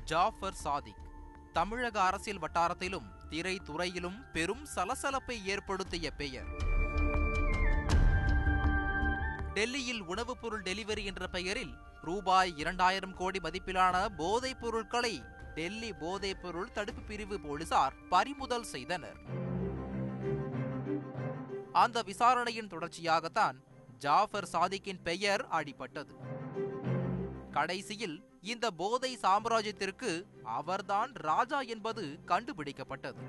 ஜாஃபர் சாதிக் தமிழக அரசியல் வட்டாரத்திலும் திரைத்துறையிலும் பெரும் சலசலப்பை ஏற்படுத்திய பெயர். டெல்லியில் உணவுப் பொருள் டெலிவரி என்ற பெயரில் ரூபாய் 2000 கோடி மதிப்பிலான போதைப் பொருட்களை டெல்லி போதைப் பொருள் தடுப்பு பிரிவு போலீசார் பறிமுதல் செய்தனர். அந்த விசாரணையின் தொடர்ச்சியாகத்தான் ஜாஃபர் சாதிக்கின் பெயர் அடிபட்டது. கடைசியில் இந்த போதை சாம்ராஜ்யத்திற்கு அவர்தான் ராஜா என்பது கண்டுபிடிக்கப்பட்டது.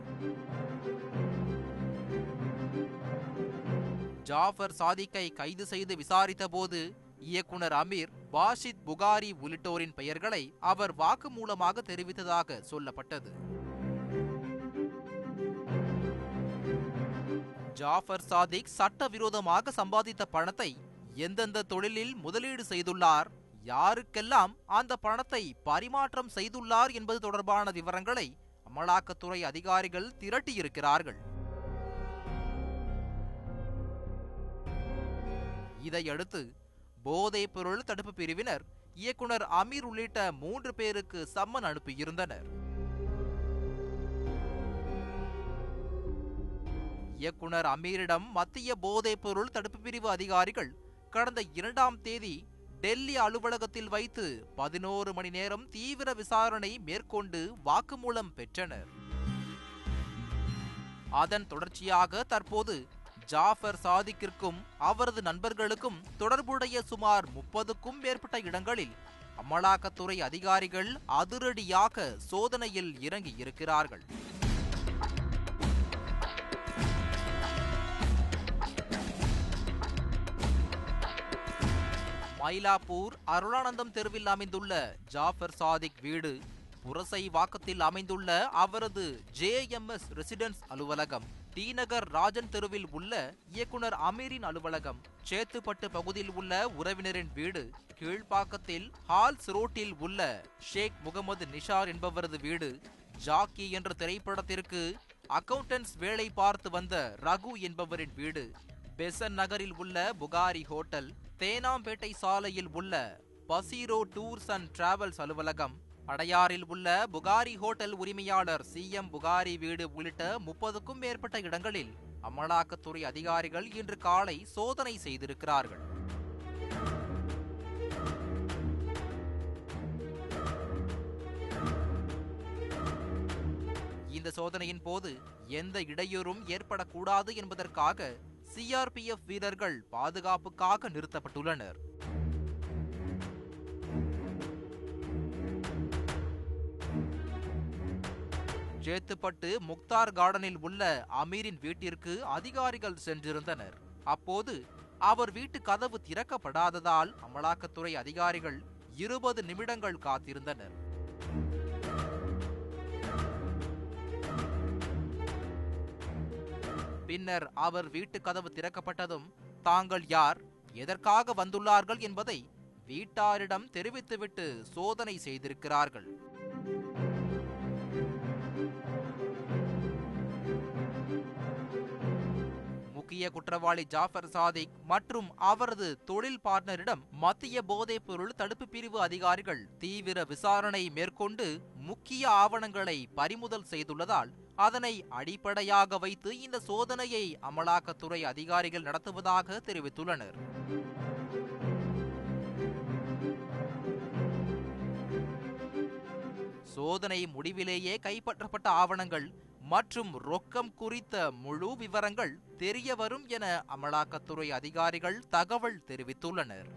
ஜாஃபர் சாதிக்கை கைது செய்து விசாரித்த போது இயக்குனர் அமீர், பாஷித் புகாரி உள்ளிட்டோரின் பெயர்களை அவர் வாக்குமூலமாக தெரிவித்ததாக சொல்லப்பட்டது. ஜாஃபர் சாதிக் சட்டவிரோதமாக சம்பாதித்த பணத்தை எந்தெந்த தொழிலில் முதலீடு செய்துள்ளார், யாருக்கெல்லாம் அந்த பணத்தை பரிமாற்றம் செய்துள்ளார் என்பது தொடர்பான விவரங்களை அமலாக்கத்துறை அதிகாரிகள் திரட்டியிருக்கிறார்கள். இதையடுத்து போதைப் பொருள் தடுப்பு பிரிவினர் இயக்குனர் அமீர் உள்ளிட்ட 3 பேருக்கு சம்மன் அனுப்பியிருந்தனர். இயக்குனர் அமீரிடம் மத்திய போதைப் பொருள் தடுப்பு பிரிவு அதிகாரிகள் கடந்த 2ஆம் தேதி டெல்லி அலுவலகத்தில் வைத்து 11 மணி நேரம் தீவிர விசாரணை மேற்கொண்டு வாக்குமூலம் பெற்றனர். அதன் தொடர்ச்சியாக தற்போது ஜாஃபர் சாதிக்கிற்கும் அவரது நண்பர்களுக்கும் தொடர்புடைய சுமார் 30க்கும் மேற்பட்ட இடங்களில் அமலாக்கத்துறை அதிகாரிகள் அதிரடியாக சோதனையில் இறங்கியிருக்கிறார்கள். மயிலாப்பூர் அருளானந்தம் தெருவில் அமைந்துள்ள ஜாஃபர் சாதிக் வீடு, புரசைவாக்கத்தில் அமைந்துள்ள அவரது JMS ரெசிடென்ஸ் அலுவலகம், டி நகர் ராஜன் தெருவில் உள்ள இயக்குனர் அமீரின் அலுவலகம், சேத்துப்பட்டு பகுதியில் உள்ள உறவினரின் வீடு, கீழ்ப்பாக்கத்தில் ஹால்ஸ் ரோட்டில் உள்ள ஷேக் முகமது நிஷார் என்பவரது வீடு, ஜாக்கி என்ற திரைப்படத்திற்கு அக்கவுண்டன்ஸ் வேலை பார்த்து வந்த ரகு என்பவரின் வீடு, பெசன் நகரில் உள்ள புகாரி ஹோட்டல், தேனாம்பேட்டை சாலையில் உள்ள பசீரோ டூர்ஸ் அண்ட் டிராவல்ஸ் அலுவலகம், அடையாறில் உள்ள புகாரி ஹோட்டல் உரிமையாளர் CM புகாரி வீடு உள்ளிட்ட 30க்கும் மேற்பட்ட இடங்களில் அமலாக்கத்துறை அதிகாரிகள் இன்று காலை சோதனை செய்திருக்கிறார்கள். இந்த சோதனையின் போது எந்த இடையூறும் ஏற்படக்கூடாது என்பதற்காக CRPF வீரர்கள் பாதுகாப்புக்காக நிறுத்தப்பட்டுள்ளனர். சேத்துப்பட்டு முக்தார் கார்டனில் உள்ள அமீரின் வீட்டிற்கு அதிகாரிகள் சென்றிருந்தனர். அப்போது அவர் வீட்டு கதவு திறக்கப்படாததால் அமலாக்கத்துறை அதிகாரிகள் 20 நிமிடங்கள் காத்திருந்தனர். பின்னர் அவர் வீட்டு கதவு திறக்கப்பட்டதும் தாங்கள் யார், எதற்காக வந்துள்ளார்கள் என்பதை வீட்டாரிடம் தெரிவித்துவிட்டு சோதனை செய்திருக்கிறார்கள். முக்கிய குற்றவாளி ஜாஃபர் சாதிக் மற்றும் அவரது தொழில் பார்ட்னரிடம் மத்திய போதைப் பொருள் தடுப்பு பிரிவு அதிகாரிகள் தீவிர விசாரணை மேற்கொண்டு முக்கிய ஆவணங்களை பறிமுதல் செய்துள்ளதால் அதனை அடிப்படையாக வைத்து இந்த சோதனையை அமலாக்கத்துறை அதிகாரிகள் நடத்துவதாக தெரிவித்துள்ளனர். சோதனை முடிவிலேயே கைப்பற்றப்பட்ட ஆவணங்கள் மற்றும் ரொக்கம் குறித்த முழு விவரங்கள் தெரியவரும் என அமலாக்கத்துறை அதிகாரிகள் தகவல் தெரிவித்துள்ளனர்.